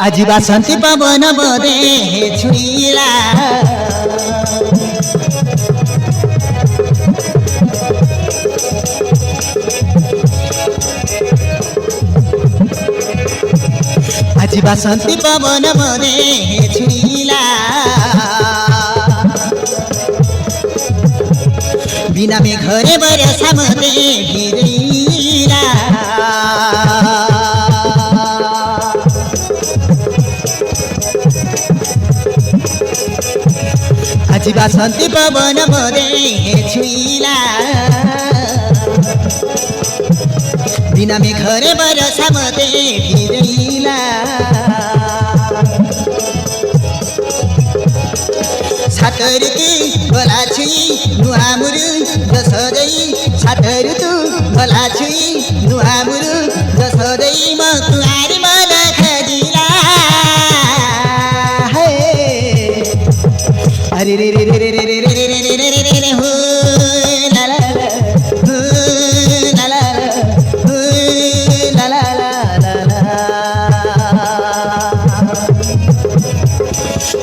আজি বাসন্তী পবন বদে ছুইলা আজি বাসন্তী পবন বদে ছুইলা বিনা মেঘরে বরষা মতে ভিড়িলা আজি বাসন্তী পবন বদে ছুইলা বিনা মেঘরে বরষা মতে ভিড়িলা सातर की भला छुई नुहामुरु जसदै सातर तू भला छुई नुहामुरु जसदै म तुहारी मन खजिला हे अरे रे रे रे रे रे रे रे रे रे रे रे रे हो ला ला ला हो ला ला ला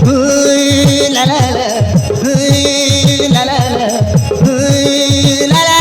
हो ला ला ला ला ला हो ला ला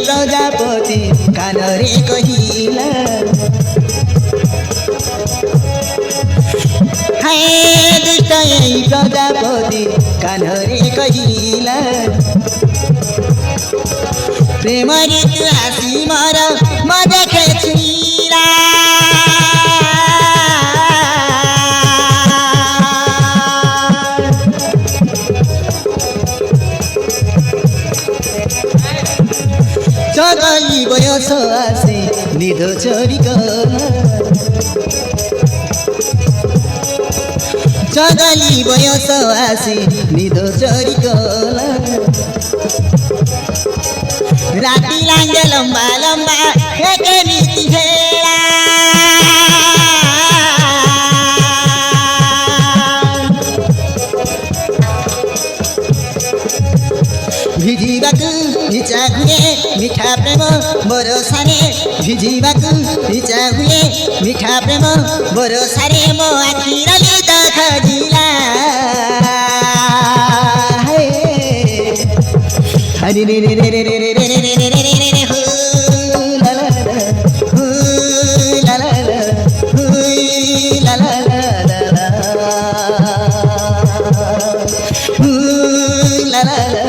प्रजापति कानरे कहिला हाय दुष्ट प्रजापति कानरे कहिला प्रेम ऋतु आसी मर म देखे छुइला बयस आसे निदो चोरिकला चगली बयस आसे निदो चोरिकला राती लांग लंबा लंबा एके नीति हेला भिजिबाकु इच्छा हुए मिठा प्रेम भरोसारे भिजिबाकु इच्छा हुए मिठा प्रेम भरोसारे मो आखिरले त खजिला हरि रे रे रे रे रे रे रे रे रे रे रे रे हो ला ला ला हो ला ला ला हो ला ला ला ला ला हो ला ला ला